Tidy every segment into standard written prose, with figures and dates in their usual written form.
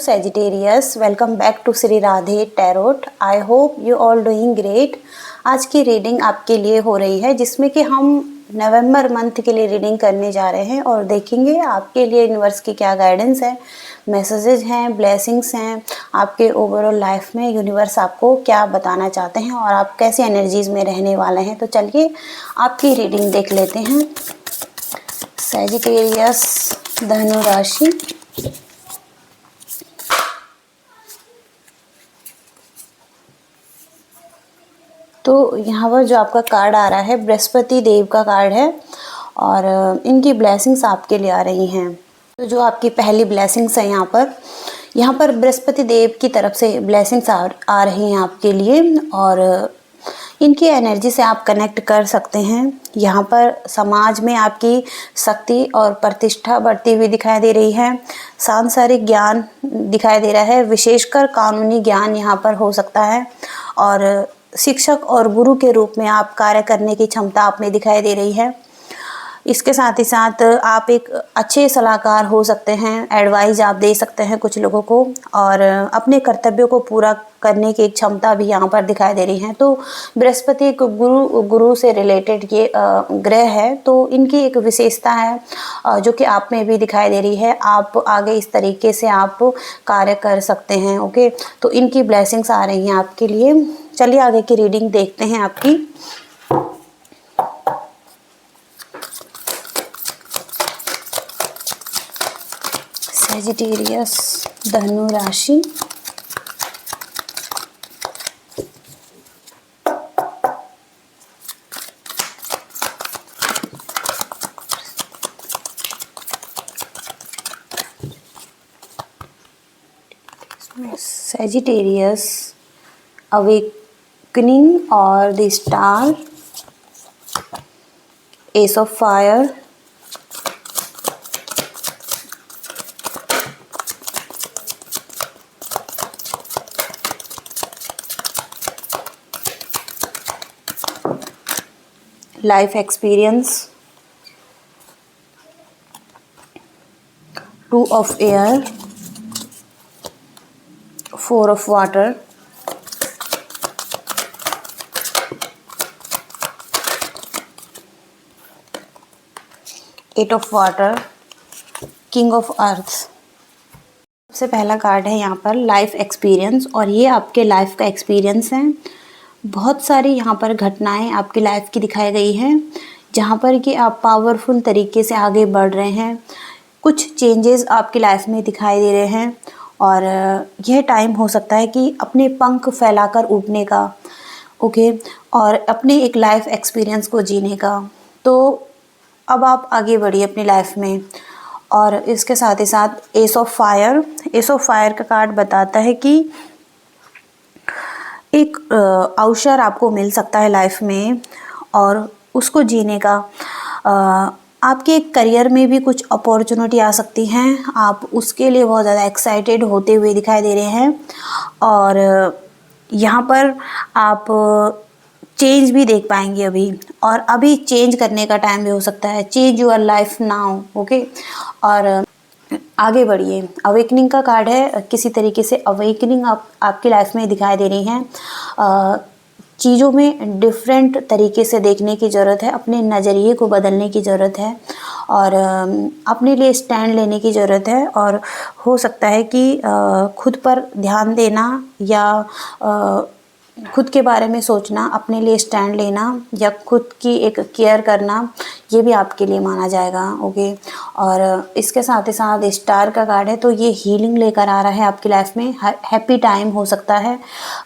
Sagittarius, welcome back to Shri Radhe tarot. I hope you all doing great. आज की reading आपके लिए हो रही है जिसमें कि हम नवंबर मंथ के लिए रीडिंग करने जा रहे हैं और देखेंगे आपके लिए यूनिवर्स की क्या गाइडेंस है, मैसेजेस हैं, ब्लेसिंग्स हैं, आपके ओवरऑल लाइफ में यूनिवर्स आपको क्या बताना चाहते हैं और आप कैसे एनर्जीज में रहने वाले हैं। तो चलिए आपकी रीडिंग देख लेते हैं। सैजिटेरियस धनु राशि, तो यहाँ पर जो आपका कार्ड आ रहा है बृहस्पति देव का कार्ड है और इनकी ब्लेसिंग्स आपके लिए आ रही हैं। तो जो आपकी पहली ब्लेसिंग्स है यहाँ पर बृहस्पति देव की तरफ से ब्लेसिंग्स आ रही हैं आपके लिए और इनकी एनर्जी से आप कनेक्ट कर सकते हैं। यहाँ पर समाज में आपकी शक्ति और प्रतिष्ठा बढ़ती हुई दिखाई दे रही है। सांसारिक ज्ञान दिखाई दे रहा है, विशेषकर कानूनी ज्ञान यहाँ पर हो सकता है और शिक्षक और गुरु के रूप में आप कार्य करने की क्षमता आप में दिखाई दे रही है। इसके साथ ही साथ आप एक अच्छे सलाहकार हो सकते हैं, एडवाइस आप दे सकते हैं कुछ लोगों को और अपने कर्तव्यों को पूरा करने की क्षमता भी यहाँ पर दिखाई दे रही है। तो बृहस्पति गुरु से रिलेटेड ये ग्रह है, तो इनकी एक विशेषता है जो कि आप में भी दिखाई दे रही है। आप आगे इस तरीके से आप कार्य कर सकते हैं। ओके, तो इनकी ब्लेसिंग्स आ रही हैं आपके लिए। चलिए आगे की रीडिंग देखते हैं आपकी। सैजिटेरियस धनु राशि, Sagittarius awakening or the star, ace of fire, life experience, two of air, four of water, eight of water, king of earth. सबसे पहला कार्ड है यहाँ पर लाइफ एक्सपीरियंस और ये आपके लाइफ का एक्सपीरियंस है। बहुत सारी यहाँ पर घटनाएं आपकी लाइफ की दिखाई गई हैं जहाँ पर कि आप पावरफुल तरीके से आगे बढ़ रहे हैं। कुछ चेंजेस आपकी लाइफ में दिखाई दे रहे हैं और यह टाइम हो सकता है कि अपने पंख फैलाकर उड़ने का, ओके, और अपने एक लाइफ एक्सपीरियंस को जीने का। तो अब आप आगे बढ़िए अपनी लाइफ में। और इसके साथ ही साथ एस ऑफ फायर का कार्ड बताता है कि एक अवसर आपको मिल सकता है लाइफ में और उसको जीने का। आपके करियर में भी कुछ अपॉर्चुनिटी आ सकती हैं, आप उसके लिए बहुत ज़्यादा एक्साइटेड होते हुए दिखाई दे रहे हैं और यहाँ पर आप चेंज भी देख पाएंगे अभी, और अभी चेंज करने का टाइम भी हो सकता है। Change your life now, okay. और आगे बढ़िए। अवेकनिंग का कार्ड है, किसी तरीके से अवेकनिंग आपकी लाइफ में दिखाई दे रही हैं। चीज़ों में डिफरेंट तरीके से देखने की ज़रूरत है, अपने नज़रिए को बदलने की ज़रूरत है और अपने लिए स्टैंड लेने की ज़रूरत है। और हो सकता है कि खुद पर ध्यान देना या खुद के बारे में सोचना, अपने लिए स्टैंड लेना या खुद की एक केयर करना, ये भी आपके लिए माना जाएगा, ओके। और इसके साथ ही साथ स्टार का कार्ड है, तो ये हीलिंग लेकर आ रहा है आपकी लाइफ में। हैप्पी टाइम हो सकता है,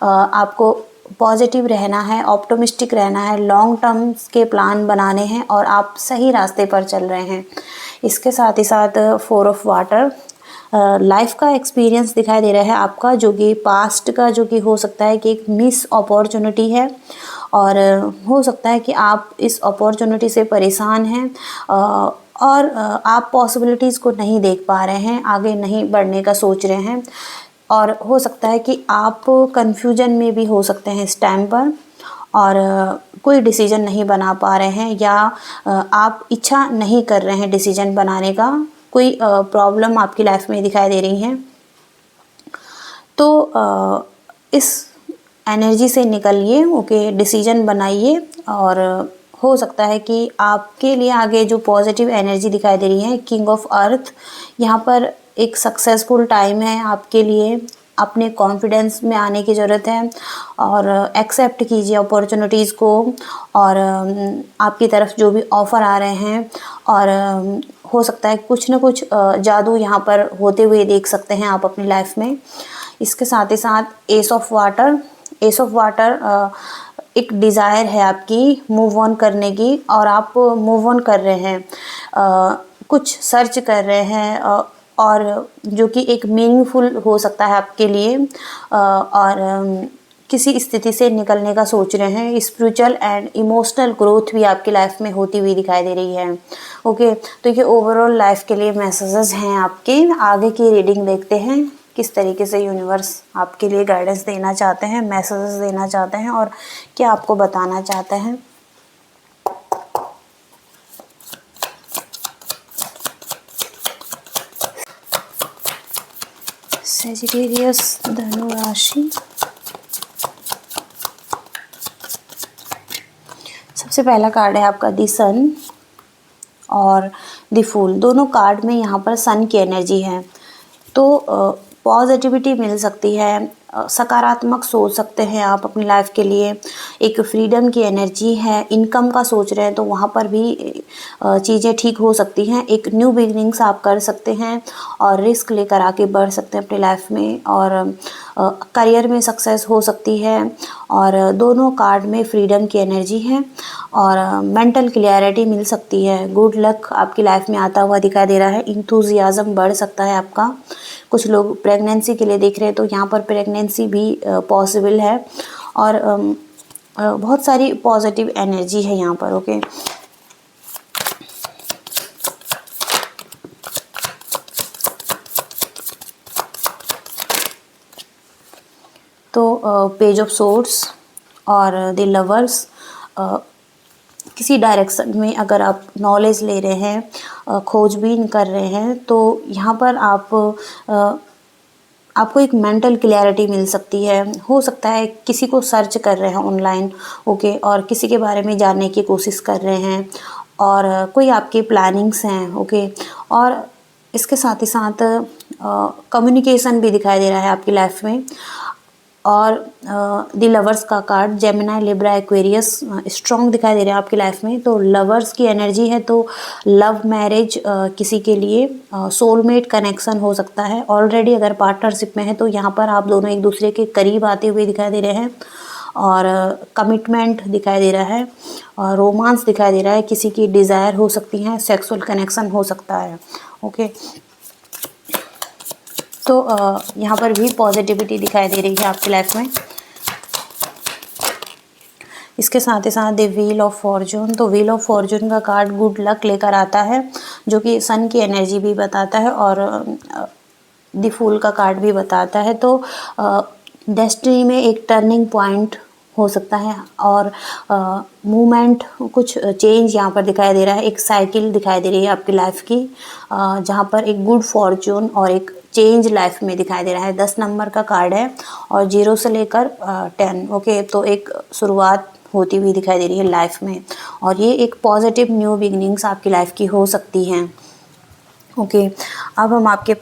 आपको पॉजिटिव रहना है, ऑप्टिमिस्टिक रहना है, लॉन्ग टर्म्स के प्लान बनाने हैं और आप सही रास्ते पर चल रहे हैं। इसके साथ ही साथ फोर ऑफ वाटर, लाइफ का एक्सपीरियंस दिखाई दे रहा है आपका, जो कि पास्ट का, जो कि हो सकता है कि एक मिस अपॉर्चुनिटी है और हो सकता है कि आप इस अपॉर्चुनिटी से परेशान हैं और आप पॉसिबिलिटीज़ को नहीं देख पा रहे हैं, आगे नहीं बढ़ने का सोच रहे हैं और हो सकता है कि आप कंफ्यूजन में भी हो सकते हैं इस टाइम पर और कोई डिसीजन नहीं बना पा रहे हैं या आप इच्छा नहीं कर रहे हैं डिसीजन बनाने का। कोई प्रॉब्लम आपकी लाइफ में दिखाई दे रही है इस एनर्जी से निकलिए, ओके, डिसीजन बनाइए। और हो सकता है कि आपके लिए आगे जो पॉजिटिव एनर्जी दिखाई दे रही है, किंग ऑफ अर्थ, यहाँ पर एक सक्सेसफुल टाइम है आपके लिए। अपने कॉन्फिडेंस में आने की ज़रूरत है और एक्सेप्ट कीजिए अपॉर्चुनिटीज़ को। और आपकी तरफ जो भी ऑफ़र आ रहे हैं, और हो सकता है कुछ ना कुछ जादू यहाँ पर होते हुए देख सकते हैं आप अपनी लाइफ में। इसके साथ ही साथ S of water, S of water एक डिज़ायर है आपकी मूव ऑन करने की, और आप मूव ऑन कर रहे हैं, कुछ सर्च कर रहे हैं, और जो कि एक मीनिंगफुल हो सकता है आपके लिए, और किसी स्थिति से निकलने का सोच रहे हैं। स्पिरिचुअल एंड इमोशनल ग्रोथ भी आपकी लाइफ में होती हुई दिखाई दे रही है। ओके, तो ये ओवरऑल लाइफ के लिए मैसेजेस हैं आपके। आगे की रीडिंग देखते हैं किस तरीके से यूनिवर्स आपके लिए गाइडेंस देना चाहते हैं, मैसेजेस देना चाहते हैं, और क्या आपको बताना चाहते हैं। सेजिटेरियस धनु राशि, सबसे पहला कार्ड है आपका दी सन और दी फूल। दोनों कार्ड में यहाँ पर सन की एनर्जी है, तो पॉजिटिविटी मिल सकती है, सकारात्मक सोच सकते हैं आप अपनी लाइफ के लिए। एक फ्रीडम की एनर्जी है, इनकम का सोच रहे हैं तो वहाँ पर भी चीज़ें ठीक हो सकती हैं। एक न्यू बिगनिंग्स आप कर सकते हैं और रिस्क लेकर आगे बढ़ सकते हैं अपनी लाइफ में, और करियर में सक्सेस हो सकती है। और दोनों कार्ड में फ्रीडम की एनर्जी है और मेंटल क्लियरिटी मिल सकती है। गुड लक आपकी लाइफ में आता हुआ दिखाई दे रहा है। इंथुजियाज्म बढ़ सकता है आपका। कुछ लोग प्रेगनेंसी के लिए देख रहे हैं तो यहाँ पर प्रेगनेंसी भी पॉसिबल है, और बहुत सारी पॉजिटिव एनर्जी है यहाँ पर। ओके, तो पेज ऑफ सोर्ड्स और द लवर्स, किसी डायरेक्शन में अगर आप नॉलेज ले रहे हैं, खोजबीन कर रहे हैं, तो यहाँ पर आपको एक मेंटल क्लैरिटी मिल सकती है। हो सकता है किसी को सर्च कर रहे हैं ऑनलाइन, ओके, और किसी के बारे में जानने की कोशिश कर रहे हैं, और कोई आपकी प्लानिंग्स हैं, ओके। और इसके साथ ही साथ कम्युनिकेशन भी दिखाई दे रहा है आपकी लाइफ में। और द लवर्स का card, Gemini, Libra, Aquarius strong दिखाई दे रहा है आपकी लाइफ में। तो लवर्स की एनर्जी है, तो लव मैरिज किसी के लिए, सोलमेट कनेक्शन हो सकता है। ऑलरेडी अगर पार्टनरशिप में है तो यहाँ पर आप दोनों एक दूसरे के करीब आते हुए दिखाई दे रहे हैं, और कमिटमेंट दिखाई दे रहा है, और रोमांस दिखाई दे रहा है। किसी की डिज़ायर हो सकती है, सेक्सुअल कनेक्शन हो सकता है। ओके, तो यहाँ पर भी पॉजिटिविटी दिखाई दे रही है आपकी लाइफ में। इसके साथ ही साथ द व्हील ऑफ फॉर्चून, तो व्हील ऑफ फॉर्चून का कार्ड गुड लक लेकर आता है, जो कि सन की एनर्जी भी बताता है, और द फूल का कार्ड भी बताता है। तो डेस्टिनी में एक टर्निंग पॉइंट हो सकता है, और मूवमेंट, कुछ चेंज यहाँ पर दिखाई दे रहा है। एक साइकिल दिखाई दे रही है आपकी लाइफ की, जहाँ पर एक गुड फॉर्चून और एक चेंज लाइफ में दिखाई दे रहा है। 10 नंबर का कार्ड है और 0 से लेकर 10, ओके। तो एक शुरुआत होती हुई दिखाई दे रही है लाइफ में, और ये एक पॉजिटिव न्यू बिगनिंग्स आपकी लाइफ की हो सकती हैं। ओके, अब हम आपके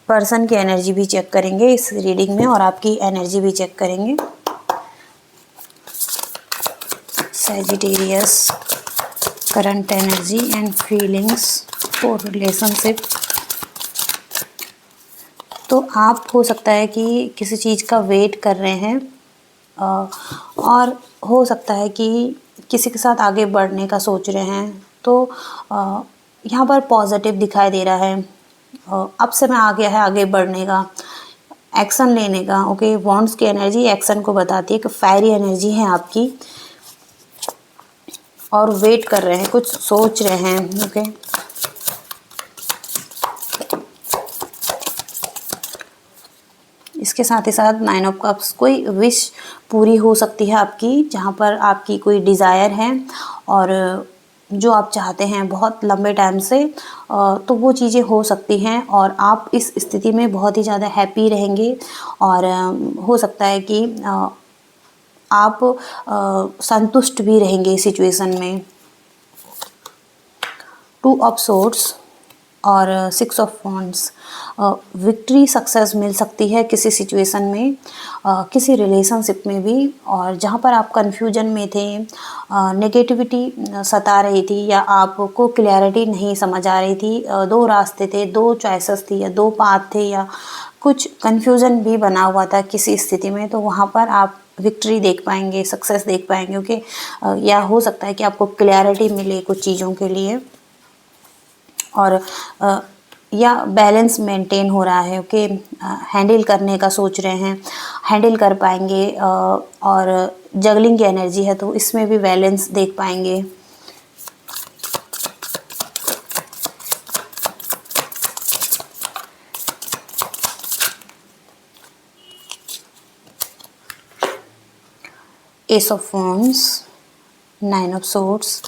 पर्सन की एनर्जी भी चेक करेंगे इस रीडिंग में, और आपकी एनर्जी भी चेक करेंगे। Sagittarius, current energy and feelings for relationship. तो आप हो सकता है कि किसी चीज़ का वेट कर रहे हैं, और हो सकता है कि किसी के साथ आगे बढ़ने का सोच रहे हैं। तो यहाँ पर पॉजिटिव दिखाई दे रहा है। अब समय आ गया है आगे बढ़ने का, एक्शन लेने का। ओके, वॉन्ड्स की एनर्जी एक्शन को बताती है कि फायरी एनर्जी है आपकी, और वेट कर रहे हैं, कुछ सोच रहे हैं। ओके, इसके साथ ही साथ 9 ऑफ कप्स, कोई विश पूरी हो सकती है आपकी, जहाँ पर आपकी कोई डिज़ायर है, और जो आप चाहते हैं बहुत लंबे टाइम से, तो वो चीज़ें हो सकती हैं और आप इस स्थिति में बहुत ही ज़्यादा हैप्पी रहेंगे। और हो सकता है कि आप संतुष्ट भी रहेंगे इस सिचुएशन में। 2 ऑफ सोर्ड्स और 6 ऑफ वॉन्ड्स, विक्ट्री सक्सेस मिल सकती है किसी सिचुएशन में, किसी रिलेशनशिप में भी। और जहाँ पर आप कन्फ्यूजन में थे, नेगेटिविटी सता रही थी या आपको क्लैरिटी नहीं समझ आ रही थी, 2 रास्ते थे, 2 चॉइसेस थी या 2 पाथ थे या कुछ कन्फ्यूजन भी बना हुआ था किसी स्थिति में, तो वहाँ पर आप विक्ट्री देख पाएंगे, सक्सेस देख पाएंगे। क्योंकि या हो सकता है कि आपको क्लैरिटी मिले कुछ चीज़ों के लिए, और या बैलेंस मेंटेन हो रहा है। ओके, हैंडल करने का सोच रहे हैं, हैंडल कर पाएंगे, और जगलिंग की एनर्जी है तो इसमें भी बैलेंस देख पाएंगे। S of wands, 9 of swords,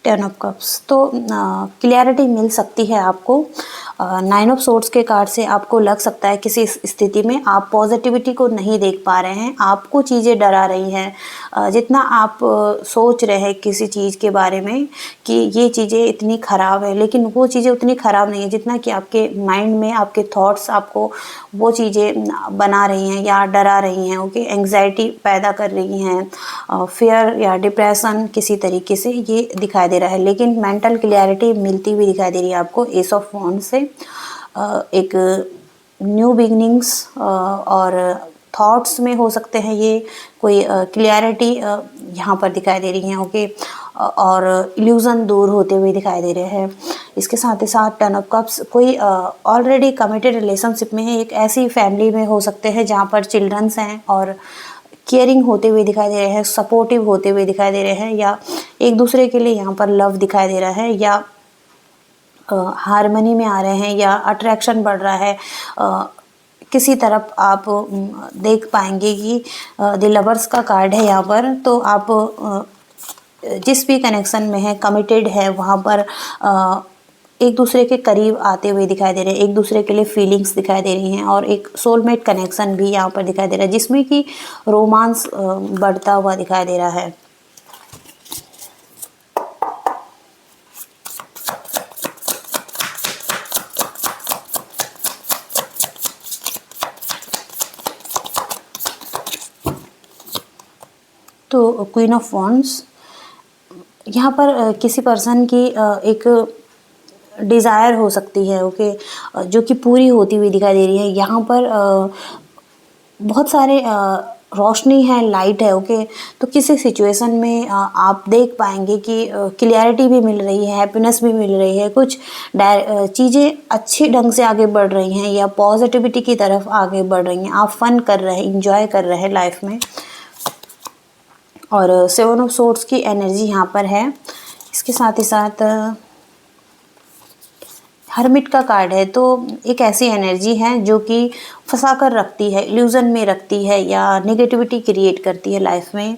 10 of cups, तो क्लैरिटी मिल सकती है आपको। 9 ऑफ सोर्ड्स के कार्ड से आपको लग सकता है किसी स्थिति में आप पॉजिटिविटी को नहीं देख पा रहे हैं, आपको चीज़ें डरा रही हैं। जितना आप सोच रहे हैं किसी चीज़ के बारे में कि ये चीज़ें इतनी ख़राब है, लेकिन वो चीज़ें उतनी ख़राब नहीं है जितना कि आपके माइंड में आपके थॉट्स आपको वो चीज़ें बना रही हैं या डरा रही हैं। ओके, एंग्जाइटी पैदा कर रही हैं, फियर या डिप्रेशन किसी तरीके से ये दिखाई दे रहा है। लेकिन मेंटल क्लैरिटी मिलती हुई दिखाई दे रही है आपको एस ऑफ वॉन्ड से। एक न्यू बिगनिंग्स और थॉट्स में हो सकते हैं, ये कोई क्लैरिटी यहाँ पर दिखाई दे रही है। ओके, और इल्यूज़न दूर होते हुए दिखाई दे रहे हैं। इसके साथ ही साथ 10 ऑफ कप्स, कोई ऑलरेडी कमिटेड रिलेशनशिप में है, एक ऐसी फैमिली में हो सकते हैं जहाँ पर चिल्ड्रंस हैं और केयरिंग होते हुए दिखाई दे रहे हैं, सपोर्टिव होते हुए दिखाई दे रहे हैं, या एक दूसरे के लिए यहाँ पर लव दिखाई दे रहा है, या हारमनी में आ रहे हैं, या अट्रैक्शन बढ़ रहा है। किसी तरफ आप देख पाएंगे कि द लवर्स का कार्ड है यहाँ पर, तो आप जिस भी कनेक्शन में है, कमिटेड है, वहाँ पर एक दूसरे के करीब आते हुए दिखाई दे रहे हैं, एक दूसरे के लिए फीलिंग्स दिखाई दे रही हैं, और एक सोलमेट कनेक्शन भी यहाँ पर दिखाई दे रहा है जिसमें कि रोमांस बढ़ता हुआ दिखाई दे रहा है। तो क्वीन ऑफ वॉन्ड्स, यहाँ पर किसी पर्सन की एक डिज़ायर हो सकती है। ओके, जो कि पूरी होती हुई दिखाई दे रही है। यहाँ पर बहुत सारे रोशनी है, लाइट है। ओके, तो किसी सिचुएशन में आप देख पाएंगे कि क्लियरिटी भी मिल रही है, हैप्पीनेस भी मिल रही है, कुछ चीज़ें अच्छी ढंग से आगे बढ़ रही हैं या पॉजिटिविटी की तरफ आगे बढ़ रही हैं। आप फन कर रहे हैं, इंजॉय कर रहे हैं लाइफ में। और 7 ऑफ सोर्ड्स की एनर्जी यहाँ पर है। इसके साथ ही साथ हर्मिट का कार्ड है, तो एक ऐसी एनर्जी है जो कि फंसा कर रखती है, इल्यूज़न में रखती है या नेगेटिविटी क्रिएट करती है लाइफ में,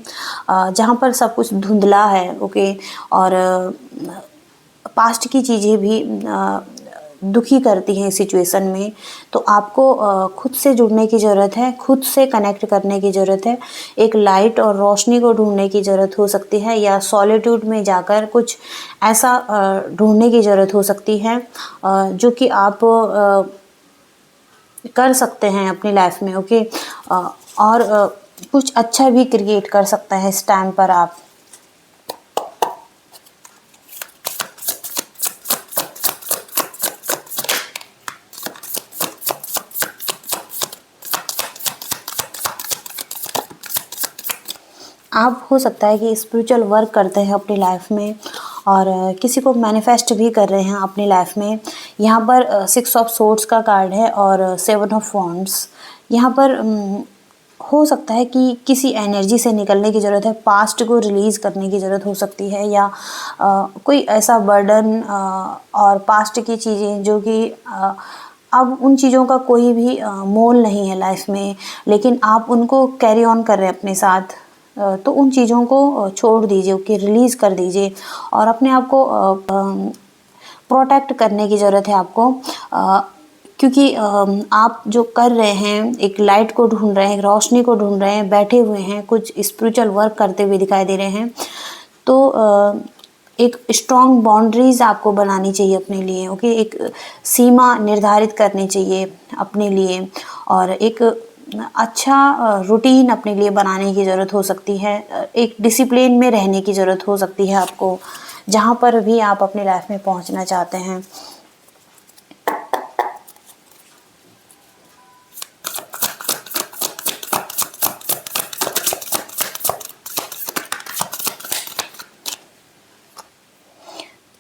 जहाँ पर सब कुछ धुंधला है। ओके, और पास्ट की चीज़ें भी दुखी करती हैं इस सिचुएशन में। तो आपको खुद से जुड़ने की ज़रूरत है, खुद से कनेक्ट करने की ज़रूरत है, एक लाइट और रोशनी को ढूंढने की ज़रूरत हो सकती है, या सॉलिट्यूड में जाकर कुछ ऐसा ढूंढने की ज़रूरत हो सकती है जो कि आप कर सकते हैं अपनी लाइफ में। ओके, और कुछ अच्छा भी क्रिएट कर सकता है इस टाइम पर आप हो सकता है कि स्पिरिचुअल वर्क करते हैं अपनी लाइफ में और किसी को मैनिफेस्ट भी कर रहे हैं अपनी लाइफ में। यहाँ पर 6 ऑफ सोर्ड्स का कार्ड है और 7 ऑफ वॉन्ड्स। यहाँ पर हो सकता है कि किसी एनर्जी से निकलने की ज़रूरत है, पास्ट को रिलीज़ करने की ज़रूरत हो सकती है, या कोई ऐसा बर्डन और पास्ट की चीज़ें जो कि अब उन चीज़ों का कोई भी मोल नहीं है लाइफ में, लेकिन आप उनको कैरी ऑन कर रहे हैं अपने साथ। तो उन चीज़ों को छोड़ दीजिए, ओके, रिलीज़ कर दीजिए और अपने आप को प्रोटेक्ट करने की ज़रूरत है आपको। क्योंकि आप जो कर रहे हैं, एक लाइट को ढूंढ रहे हैं, एक रोशनी को ढूंढ रहे हैं, बैठे हुए हैं, कुछ स्पिरिचुअल वर्क करते हुए दिखाई दे रहे हैं, तो एक स्ट्रॉन्ग बाउंड्रीज आपको बनानी चाहिए अपने लिए, ओके, एक सीमा निर्धारित करनी चाहिए अपने लिए और एक अच्छा रूटीन अपने लिए बनाने की ज़रूरत हो सकती है। एक डिसिप्लिन में रहने की ज़रूरत हो सकती है आपको, जहाँ पर भी आप अपनी लाइफ में पहुँचना चाहते हैं।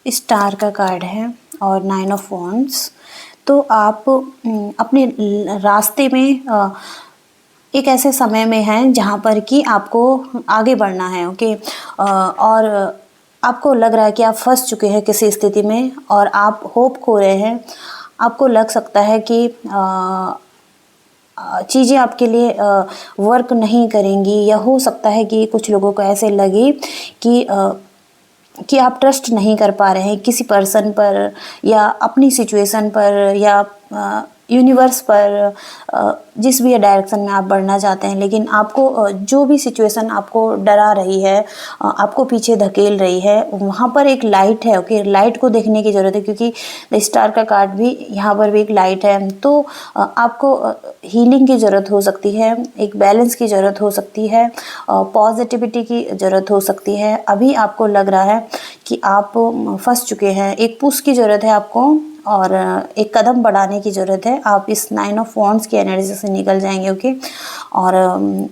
स्टार का कार्ड है और 9 ऑफ वॉन्ड्स। तो आप अपने रास्ते में एक ऐसे समय में हैं जहाँ पर कि आपको आगे बढ़ना है, ओके, और आपको लग रहा है कि आप फंस चुके हैं किसी स्थिति में और आप होप खो रहे हैं। आपको लग सकता है कि चीज़ें आपके लिए वर्क नहीं करेंगी, या हो सकता है कि कुछ लोगों को ऐसे लगे कि आप ट्रस्ट नहीं कर पा रहे हैं किसी पर्सन पर या अपनी सिचुएशन पर या यूनिवर्स पर, जिस भी डायरेक्शन में आप बढ़ना चाहते हैं, लेकिन आपको जो भी सिचुएशन आपको डरा रही है, आपको पीछे धकेल रही है, वहाँ पर एक लाइट है, ओके, लाइट को देखने की ज़रूरत है क्योंकि द स्टार का कार्ड भी यहाँ पर भी एक लाइट है। तो आपको हीलिंग की ज़रूरत हो सकती है, एक बैलेंस की ज़रूरत हो सकती है, पॉजिटिविटी की ज़रूरत हो सकती है। अभी आपको लग रहा है कि आप फंस चुके हैं, एक पुश की ज़रूरत है आपको और एक कदम बढ़ाने की ज़रूरत है। आप इस 9 ऑफ वॉन्ड्स की एनर्जी से निकल जाएंगे, ओके, और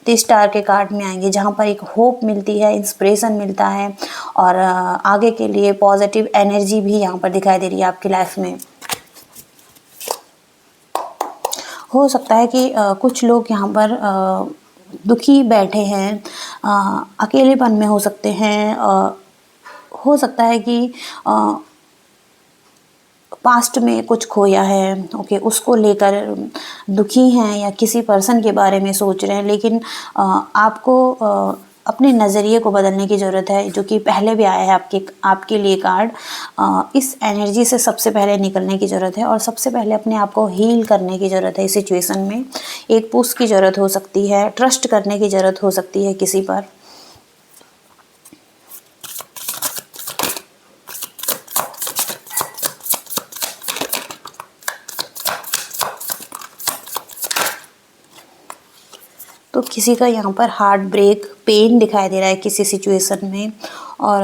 स्टार के कार्ड में आएंगे जहाँ पर एक होप मिलती है, इंस्पिरेशन मिलता है और आगे के लिए पॉजिटिव एनर्जी भी यहाँ पर दिखाई दे रही है आपकी लाइफ में। हो सकता है कि कुछ लोग यहाँ पर दुखी बैठे हैं, अकेलेपन में हो सकते हैं, हो सकता है कि पास्ट में कुछ खोया है, ओके, उसको लेकर दुखी हैं या किसी पर्सन के बारे में सोच रहे हैं, लेकिन आपको अपने नज़रिए को बदलने की ज़रूरत है, जो कि पहले भी आया है आपके लिए कार्ड। इस एनर्जी से सबसे पहले निकलने की ज़रूरत है और सबसे पहले अपने आप को हील करने की ज़रूरत है। इस सिचुएशन में एक पुश की ज़रूरत हो सकती है, ट्रस्ट करने की ज़रूरत हो सकती है किसी पर। तो किसी का यहाँ पर हार्ट ब्रेक, पेन दिखाई दे रहा है किसी सिचुएशन में और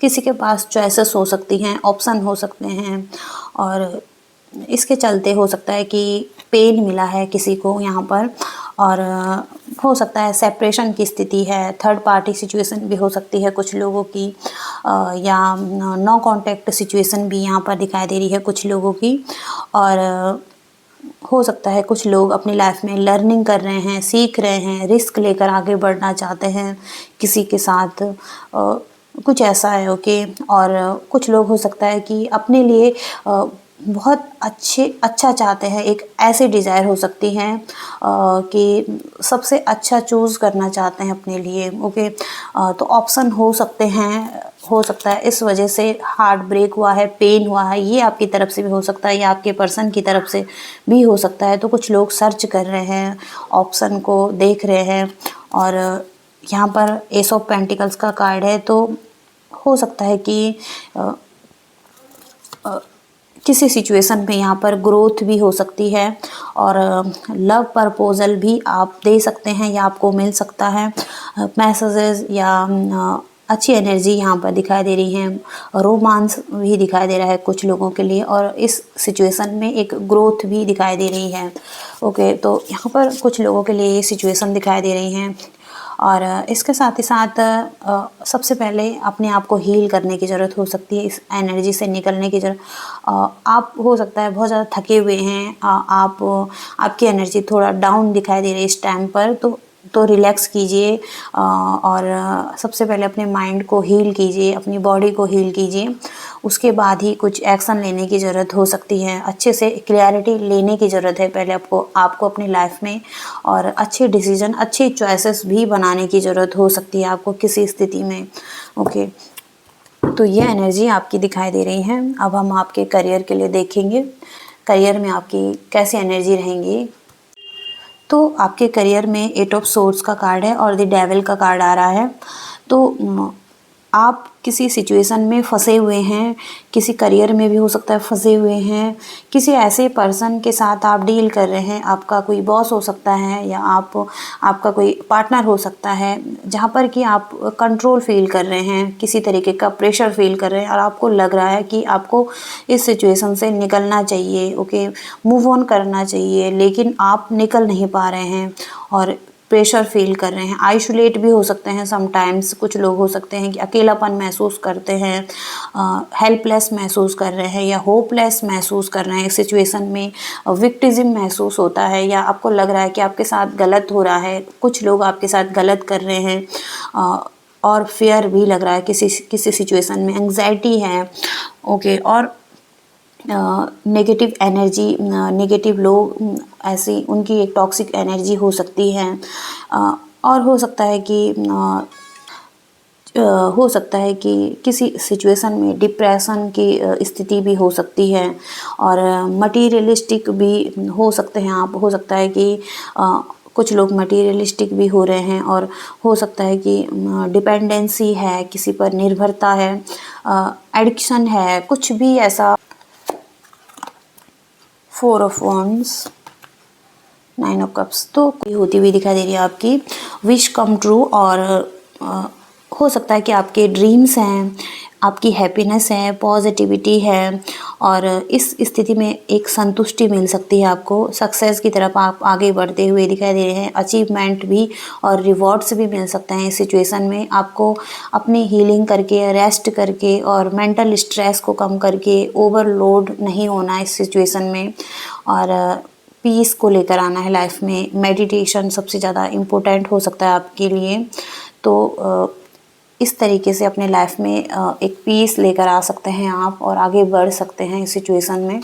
किसी के पास चॉइसेस हो सकती हैं, ऑप्शन हो सकते हैं और इसके चलते हो सकता है कि पेन मिला है किसी को यहाँ पर और हो सकता है सेपरेशन की स्थिति है, थर्ड पार्टी सिचुएशन भी हो सकती है कुछ लोगों की, या नो कांटेक्ट सिचुएशन भी यहाँ पर दिखाई दे रही है कुछ लोगों की। और हो सकता है कुछ लोग अपनी लाइफ में लर्निंग कर रहे हैं, सीख रहे हैं, रिस्क लेकर आगे बढ़ना चाहते हैं किसी के साथ, कुछ ऐसा है, ओके। और कुछ लोग हो सकता है कि अपने लिए बहुत अच्छा चाहते हैं, एक ऐसी डिज़ायर हो सकती है कि सबसे अच्छा चूज़ करना चाहते हैं अपने लिए, ओके। तो ऑप्शन हो सकते हैं, हो सकता है इस वजह से हार्ट ब्रेक हुआ है, पेन हुआ है, ये आपकी तरफ से भी हो सकता है या आपके पर्सन की तरफ से भी हो सकता है। तो कुछ लोग सर्च कर रहे हैं, ऑप्शन को देख रहे हैं और यहाँ पर एस ऑफ पेंटिकल्स का कार्ड है, तो हो सकता है कि किसी सिचुएशन में यहाँ पर ग्रोथ भी हो सकती है और लव प्रपोजल भी आप दे सकते हैं या आपको मिल सकता है, मैसेजेस या अच्छी एनर्जी यहाँ पर दिखाई दे रही है, रोमांस भी दिखाई दे रहा है कुछ लोगों के लिए और इस सिचुएशन में एक ग्रोथ भी दिखाई दे रही है, ओके। तो यहाँ पर कुछ लोगों के लिए ये सिचुएशन दिखाई दे रही हैं और इसके साथ ही साथ सबसे पहले अपने आप को हील करने की ज़रूरत हो सकती है, इस एनर्जी से निकलने की ज़रूरत। आप हो सकता है बहुत ज़्यादा थके हुए हैं, आपकी एनर्जी थोड़ा डाउन दिखाई दे रही है इस टाइम पर, तो तो रिलैक्स कीजिए और सबसे पहले अपने माइंड को हील कीजिए, अपनी बॉडी को हील कीजिए। उसके बाद ही कुछ एक्शन लेने की ज़रूरत हो सकती है। अच्छे से क्लैरिटी लेने की ज़रूरत है पहले आपको अपनी लाइफ में, और अच्छे डिसीजन, अच्छी चॉइसेस भी बनाने की ज़रूरत हो सकती है आपको किसी स्थिति में। ओके, तो ये एनर्जी आपकी दिखाई दे रही है। अब हम आपके करियर के लिए देखेंगे, करियर में आपकी कैसी एनर्जी रहेंगी। तो आपके करियर में 8 ऑफ सोर्ड्स का कार्ड है और द डेविल का कार्ड आ रहा है। तो आप किसी सिचुएशन में फंसे हुए हैं, किसी करियर में भी हो सकता है फंसे हुए हैं, किसी ऐसे पर्सन के साथ आप डील कर रहे हैं, आपका कोई बॉस हो सकता है या आपका कोई पार्टनर हो सकता है, जहाँ पर कि आप कंट्रोल फील कर रहे हैं, किसी तरीके का प्रेशर फील कर रहे हैं और आपको लग रहा है कि आपको इस सिचुएशन से निकलना चाहिए, ओके, मूव ऑन करना चाहिए, लेकिन आप निकल नहीं पा रहे हैं और प्रेशर फील कर रहे हैं। आइसोलेट भी हो सकते हैं समटाइम्स, कुछ लोग हो सकते हैं कि अकेलापन महसूस करते हैं, हेल्पलेस महसूस कर रहे हैं या होपलेस महसूस कर रहे हैं इस सिचुएशन में, विक्टिज्म महसूस होता है या आपको लग रहा है कि आपके साथ गलत हो रहा है, कुछ लोग आपके साथ गलत कर रहे हैं, और फियर भी लग रहा है किसी सिचुएशन में, एंग्जाइटी है, ओके, और नेगेटिव एनर्जी, नेगेटिव लोग ऐसी उनकी एक टॉक्सिक एनर्जी हो सकती है, और हो सकता है कि किसी सिचुएशन में डिप्रेशन की स्थिति भी हो सकती है, और मटीरियलिस्टिक भी हो सकते हैं आप। हो सकता है कि कुछ लोग मटीरियलिस्टिक भी हो रहे हैं, और हो सकता है कि डिपेंडेंसी है, किसी पर निर्भरता है, एडिक्शन है, कुछ भी ऐसा। 4 ऑफ वॉन्ड्स, 9 ऑफ कप्स, तो कोई होती हुई दिखाई दे रही है आपकी विश कम ट्रू, और हो सकता है कि आपके ड्रीम्स हैं, आपकी हैप्पीनेस है, पॉजिटिविटी है, और इस स्थिति में एक संतुष्टि मिल सकती है आपको। सक्सेस की तरफ आप आगे बढ़ते हुए दिखाई दे रहे हैं, अचीवमेंट भी और रिवॉर्ड्स भी मिल सकते हैं इस सिचुएशन में। आपको अपनी हीलिंग करके, रेस्ट करके और मेंटल स्ट्रेस को कम करके ओवरलोड नहीं होना इस सिचुएशन में, और पीस को लेकर आना है लाइफ में। मेडिटेशन सबसे ज़्यादा इम्पोर्टेंट हो सकता है आपके लिए। तो इस तरीके से अपने लाइफ में एक पीस लेकर आ सकते हैं आप और आगे बढ़ सकते हैं इस सिचुएशन में।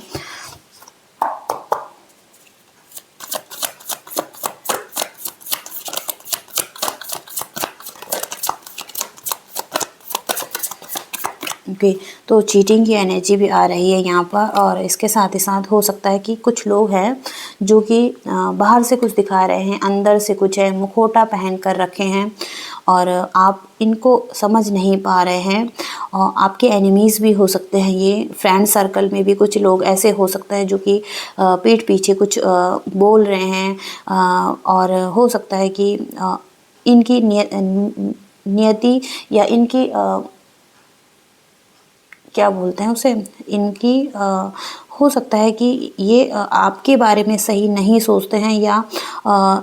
ओके, तो चीटिंग की एनर्जी भी आ रही है यहाँ पर, और इसके साथ ही साथ हो सकता है कि कुछ लोग हैं जो कि बाहर से कुछ दिखा रहे हैं, अंदर से कुछ है, मुखौटा पहन कर रखे हैं और आप इनको समझ नहीं पा रहे हैं, और आपके एनिमीज़ भी हो सकते हैं ये। फ्रेंड सर्कल में भी कुछ लोग ऐसे हो सकते हैं जो कि पीठ पीछे कुछ बोल रहे हैं, और हो सकता है कि इनकी नियति या इनकी क्या बोलते हैं उसे, इनकी हो सकता है कि ये आपके बारे में सही नहीं सोचते हैं, या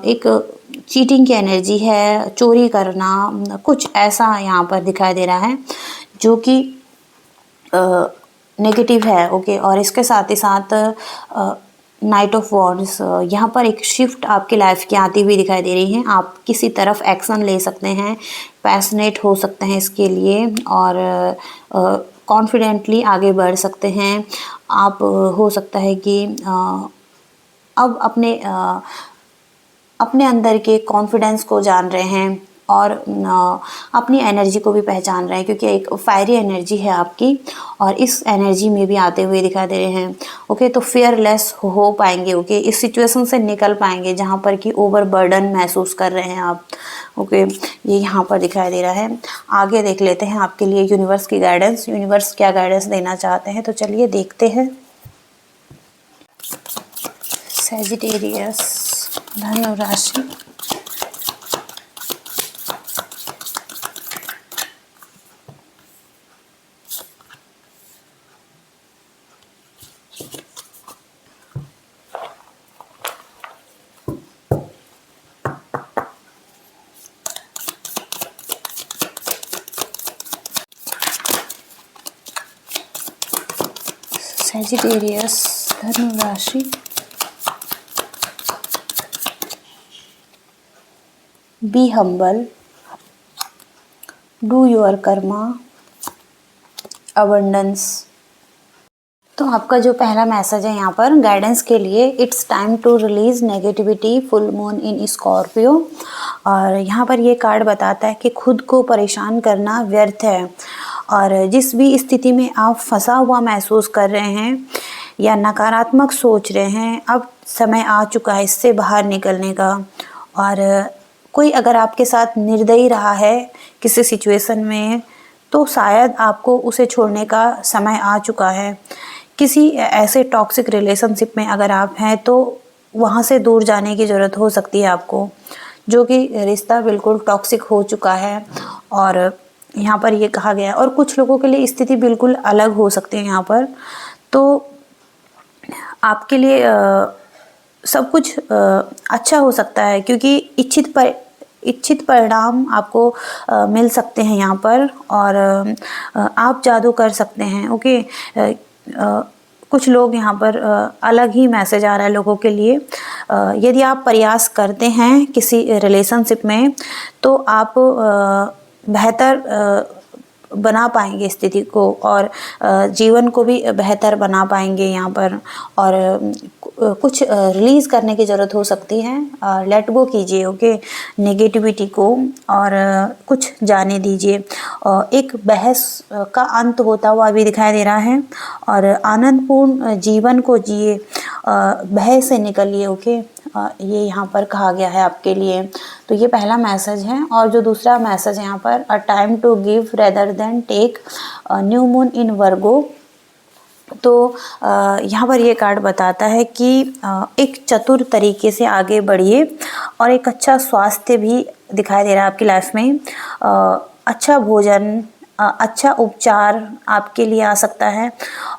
एक चीटिंग की एनर्जी है, चोरी करना, कुछ ऐसा यहाँ पर दिखाई दे रहा है जो कि नेगेटिव है। ओके, और इसके साथ ही साथ नाइट ऑफ वॉन्ड्स, यहाँ पर एक शिफ्ट आपकी लाइफ की आती हुई दिखाई दे रही है। आप किसी तरफ एक्शन ले सकते हैं, पैशनेट हो सकते हैं इसके लिए, और कॉन्फिडेंटली आगे बढ़ सकते हैं आप। हो सकता है कि अब अपने अंदर के कॉन्फिडेंस को जान रहे हैं और अपनी एनर्जी को भी पहचान रहे हैं, क्योंकि एक फायरी एनर्जी है आपकी और इस एनर्जी में भी आते हुए दिखाई दे रहे हैं। ओके, तो फियरलेस हो पाएंगे। ओके, इस सिचुएशन से निकल पाएंगे जहाँ पर कि ओवर बर्डन महसूस कर रहे हैं आप। ओके, ये यहाँ पर दिखाई दे रहा है। आगे देख लेते हैं आपके लिए यूनिवर्स की गाइडेंस, यूनिवर्स क्या गाइडेंस देना चाहते हैं, तो चलिए देखते हैं। सैजिटेरियस, धनु राशि, सैजिटेरियस, धनु राशि, be humble, do your Karma, abundance. तो आपका जो पहला मैसेज है यहाँ पर गाइडेंस के लिए, it's time to release negativity, full moon in Scorpio. और यहाँ पर ये कार्ड बताता है कि खुद को परेशान करना व्यर्थ है, और जिस भी स्थिति में आप फंसा हुआ महसूस कर रहे हैं या नकारात्मक सोच रहे हैं, अब समय आ चुका है इससे बाहर निकलने का। और कोई अगर आपके साथ निर्दयी रहा है किसी सिचुएशन में, तो शायद आपको उसे छोड़ने का समय आ चुका है। किसी ऐसे टॉक्सिक रिलेशनशिप में अगर आप हैं तो वहाँ से दूर जाने की ज़रूरत हो सकती है आपको, जो कि रिश्ता बिल्कुल टॉक्सिक हो चुका है। और यहाँ पर ये कहा गया है, और कुछ लोगों के लिए स्थिति बिल्कुल अलग हो सकती है यहाँ पर। तो आपके लिए सब कुछ अच्छा हो सकता है, क्योंकि इच्छित परिणाम आपको मिल सकते हैं यहाँ पर। और आप जादू कर सकते हैं। ओके, कुछ लोग यहाँ पर अलग ही मैसेज आ रहा है लोगों के लिए। यदि आप प्रयास करते हैं किसी रिलेशनशिप में, तो आप बेहतर बना पाएंगे स्थिति को, और जीवन को भी बेहतर बना पाएंगे यहाँ पर। और कुछ रिलीज़ करने की ज़रूरत हो सकती है। लेट गो कीजिए, ओके, नेगेटिविटी को, और कुछ जाने दीजिए। एक बहस का अंत होता हुआ भी दिखाई दे रहा है, और आनंदपूर्ण जीवन को जिए, भय से निकलिए। ओके, ये यहाँ पर कहा गया है आपके लिए। तो ये पहला मैसेज है। और जो दूसरा मैसेज है यहाँ पर, a time to give rather than take, new moon in Virgo. तो यहाँ पर ये कार्ड बताता है कि एक चतुर तरीके से आगे बढ़िए, और एक अच्छा स्वास्थ्य भी दिखाई दे रहा है आपकी लाइफ में। अच्छा भोजन, अच्छा उपचार आपके लिए आ सकता है।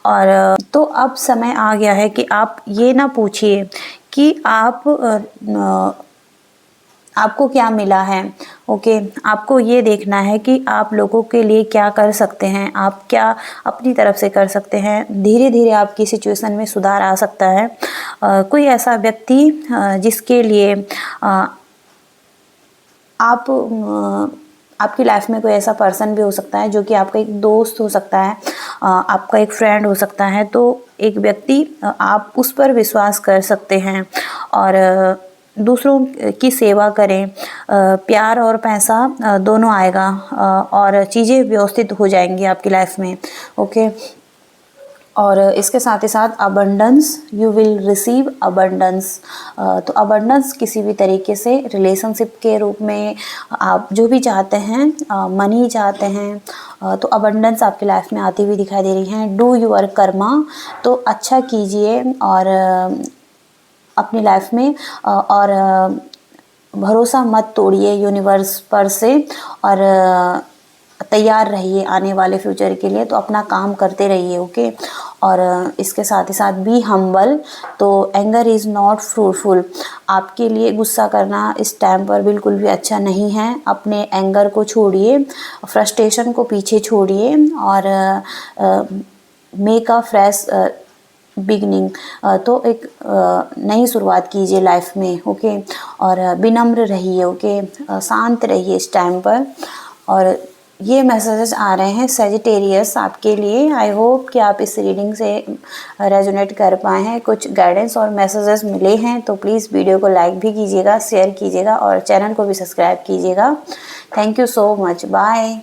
और तो अब समय आ गया है कि आप ये ना पूछिए कि आपको क्या मिला है। ओके, आपको ये देखना है कि आप लोगों के लिए क्या कर सकते हैं, आप क्या अपनी तरफ से कर सकते हैं। धीरे धीरे आपकी सिचुएशन में सुधार आ सकता है। कोई ऐसा व्यक्ति जिसके लिए आपकी लाइफ में कोई ऐसा पर्सन भी हो सकता है, जो कि आपका एक दोस्त हो सकता है, आपका एक फ्रेंड हो सकता है। तो एक व्यक्ति, आप उस पर विश्वास कर सकते हैं, और दूसरों की सेवा करें। प्यार और पैसा दोनों आएगा, और चीज़ें व्यवस्थित हो जाएंगी आपकी लाइफ में। ओके, और इसके साथ ही साथ abundance, you will receive abundance. तो अबंडेंस किसी भी तरीके से रिलेशनशिप के रूप में आप जो भी चाहते हैं, मनी चाहते हैं, तो अबंडेंस आपकी लाइफ में आती हुई दिखाई दे रही हैं। डू योर कर्मा, तो अच्छा कीजिए और अपनी लाइफ में, और भरोसा मत तोड़िए यूनिवर्स पर से, और तैयार रहिए आने वाले फ्यूचर के लिए। तो अपना काम करते रहिए। ओके, और इसके साथ ही साथ बी हम्बल। तो एंगर इज़ नॉट फ्रूटफुल, आपके लिए गुस्सा करना इस टाइम पर बिल्कुल भी अच्छा नहीं है। अपने एंगर को छोड़िए, फ्रस्ट्रेशन को पीछे छोड़िए, और मेक अ फ्रेश बिगनिंग। तो एक नई शुरुआत कीजिए लाइफ में। ओके, और विनम्र रहिए। ओके, शांत रहिए इस टाइम पर। और ये मैसेजेस आ रहे हैं सजिटेरियस आपके लिए। आई होप कि आप इस रीडिंग से रेजोनेट कर पाए हैं, कुछ गाइडेंस और मैसेजेस मिले हैं। तो प्लीज़ वीडियो को लाइक भी कीजिएगा, शेयर कीजिएगा, और चैनल को भी सब्सक्राइब कीजिएगा। Thank you so much, bye.